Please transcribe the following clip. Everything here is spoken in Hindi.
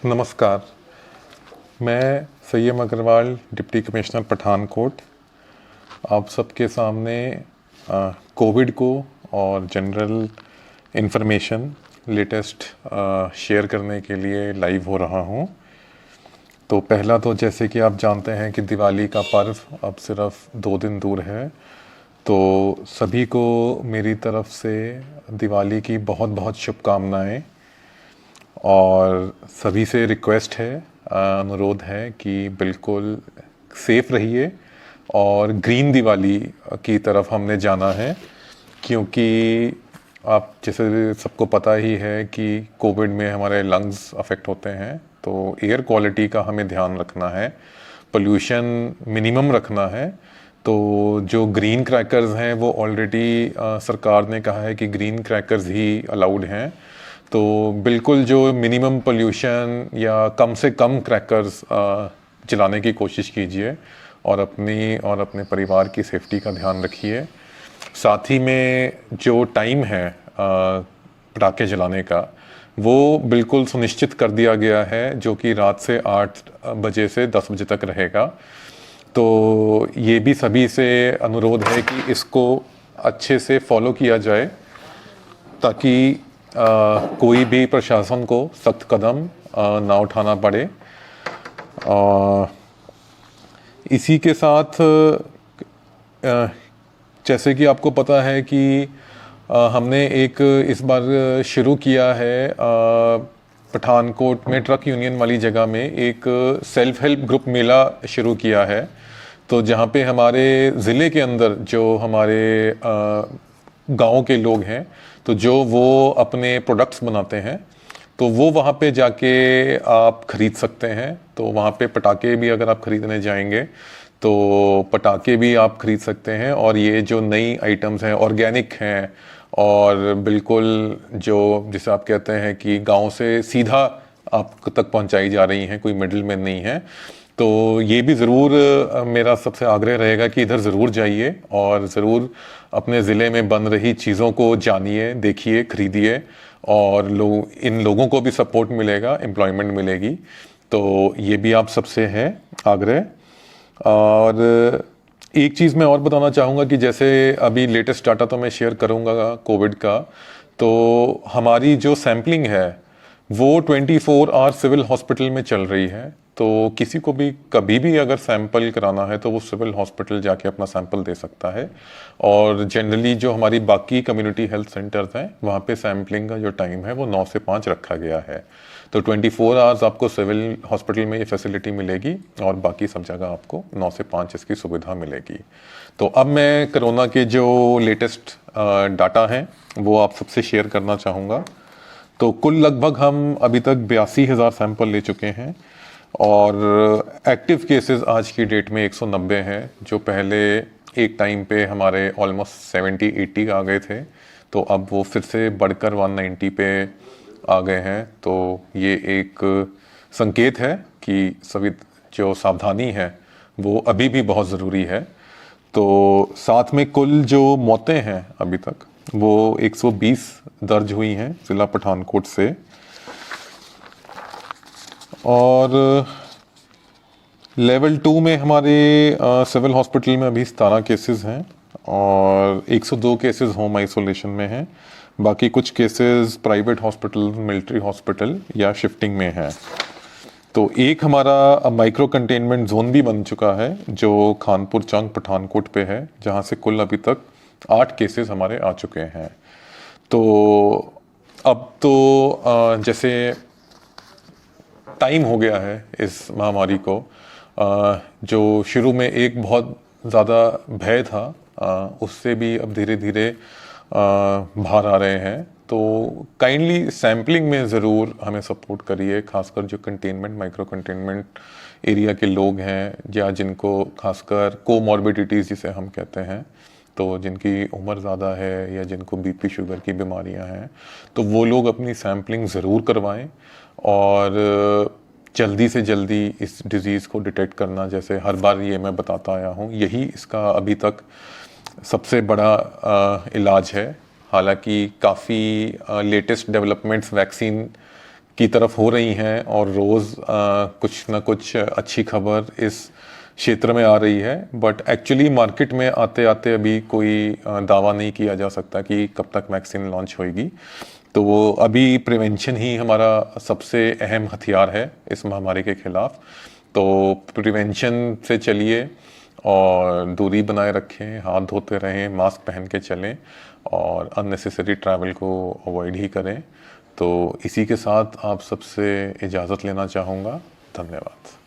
नमस्कार। मैं सैयम अग्रवाल, डिप्टी कमिश्नर पठानकोट, आप सबके सामने कोविड को और जनरल इन्फॉर्मेशन लेटेस्ट शेयर करने के लिए लाइव हो रहा हूँ। तो पहला तो जैसे कि आप जानते हैं कि दिवाली का पर्व अब सिर्फ 2 दिन दूर है, तो सभी को मेरी तरफ से दिवाली की बहुत बहुत शुभकामनाएं। और सभी से रिक्वेस्ट है, अनुरोध है कि बिल्कुल सेफ रहिए और ग्रीन दिवाली की तरफ हमने जाना है, क्योंकि आप जैसे सबको पता ही है कि कोविड में हमारे लंग्स अफेक्ट होते हैं, तो एयर क्वालिटी का हमें ध्यान रखना है, पोल्यूशन मिनिमम रखना है। तो जो ग्रीन क्रैकर्स हैं वो ऑलरेडी सरकार ने कहा है कि ग्रीन क्रैकर्स ही अलाउड हैं। तो बिल्कुल जो मिनिमम पोल्यूशन या कम से कम क्रैकर्स जलाने की कोशिश कीजिए और अपने परिवार की सेफ्टी का ध्यान रखिए। साथ ही में जो टाइम है पटाखे जलाने का, वो बिल्कुल सुनिश्चित कर दिया गया है, जो कि रात से 8 बजे से 10 बजे तक रहेगा। तो ये भी सभी से अनुरोध है कि इसको अच्छे से फॉलो किया जाए, ताकि कोई भी प्रशासन को सख्त कदम ना उठाना पड़े। इसी के साथ जैसे कि आपको पता है कि हमने एक इस बार शुरू किया है, पठानकोट में ट्रक यूनियन वाली जगह में एक सेल्फ हेल्प ग्रुप मेला शुरू किया है। तो जहाँ पे हमारे ज़िले के अंदर जो हमारे गाँव के लोग हैं, तो जो वो अपने प्रोडक्ट्स बनाते हैं, तो वो वहाँ पे जाके आप ख़रीद सकते हैं। तो वहाँ पे पटाखे भी अगर आप ख़रीदने जाएंगे तो पटाखे भी आप ख़रीद सकते हैं। और ये जो नई आइटम्स हैं, ऑर्गेनिक हैं और बिल्कुल जो जिसे आप कहते हैं कि गांव से सीधा आप तक पहुंचाई जा रही हैं, कोई मिडिल मैन नहीं है। तो ये भी ज़रूर मेरा सबसे आग्रह रहेगा कि इधर ज़रूर जाइए और ज़रूर अपने ज़िले में बन रही चीज़ों को जानिए, देखिए, ख़रीदिए। और इन लोगों को भी सपोर्ट मिलेगा, एम्प्लॉयमेंट मिलेगी। तो ये भी आप सबसे है आग्रह। और एक चीज़ मैं और बताना चाहूँगा कि जैसे अभी लेटेस्ट डाटा तो मैं शेयर करूँगा कोविड का, तो हमारी जो सैम्पलिंग है वो 24 आवर सिविल हॉस्पिटल में चल रही है। तो किसी को भी कभी भी अगर सैंपल कराना है तो वो सिविल हॉस्पिटल जाके अपना सैंपल दे सकता है। और जनरली जो हमारी बाकी कम्युनिटी हेल्थ सेंटर्स हैं, वहाँ पे सैम्पलिंग का जो टाइम है वो 9 से 5 रखा गया है। तो 24 आवर्स आपको सिविल हॉस्पिटल में ये फैसिलिटी मिलेगी और बाकी सब जगह आपको 9 से 5 इसकी सुविधा मिलेगी। तो अब मैं कोरोना के जो लेटेस्ट डाटा हैं वो आप सबसे शेयर करना चाहूँगा। तो कुल लगभग हम अभी तक 82,000 सैंपल ले चुके हैं और एक्टिव केसेस आज की डेट में 190 हैं, जो पहले एक टाइम पे हमारे ऑलमोस्ट 70-80 आ गए थे। तो अब वो फिर से बढ़कर 190 पे आ गए हैं। तो ये एक संकेत है कि सभी जो सावधानी है वो अभी भी बहुत ज़रूरी है। तो साथ में कुल जो मौतें हैं अभी तक वो 120 दर्ज हुई हैं ज़िला पठानकोट से। और लेवल 2 में हमारे सिविल हॉस्पिटल में अभी 17 केसेस हैं और 102 केसेस होम आइसोलेशन में हैं। बाकी कुछ cases private hospital, military hospital या शिफ्टिंग में हैं। तो एक हमारा माइक्रो कंटेनमेंट जोन भी बन चुका है जो खानपुर चौक पठानकोट पे है, जहाँ से कुल अभी तक 8 केसेस हमारे आ चुके हैं। तो अब तो जैसे टाइम हो गया है इस महामारी को, जो शुरू में एक बहुत ज़्यादा भय था, उससे भी अब धीरे धीरे बाहर आ रहे हैं। तो काइंडली सैम्पलिंग में ज़रूर हमें सपोर्ट करिए, खासकर जो कंटेनमेंट, माइक्रो कंटेनमेंट एरिया के लोग हैं या जिनको खासकर कोमॉर्बिडिटीज़ जिसे हम कहते हैं, तो जिनकी उम्र ज़्यादा है या जिनको बीपी शुगर की बीमारियां हैं, तो वो लोग अपनी सैम्पलिंग ज़रूर करवाएं। और जल्दी से जल्दी इस डिज़ीज़ को डिटेक्ट करना, जैसे हर बार ये मैं बताता आया हूँ, यही इसका अभी तक सबसे बड़ा इलाज है। हालांकि काफ़ी लेटेस्ट डेवलपमेंट्स वैक्सीन की तरफ हो रही हैं और रोज़ कुछ ना कुछ अच्छी खबर इस क्षेत्र में आ रही है। बट एक्चुअली मार्केट में आते आते अभी कोई दावा नहीं किया जा सकता कि कब तक वैक्सीन लॉन्च होएगी। तो वो अभी प्रिवेंशन ही हमारा सबसे अहम हथियार है इस महामारी के खिलाफ। तो प्रिवेंशन से चलिए और दूरी बनाए रखें, हाथ धोते रहें, मास्क पहन के चलें और अननेसेसरी ट्रैवल को अवॉइड ही करें। तो इसी के साथ आप सबसे इजाज़त लेना चाहूँगा। धन्यवाद।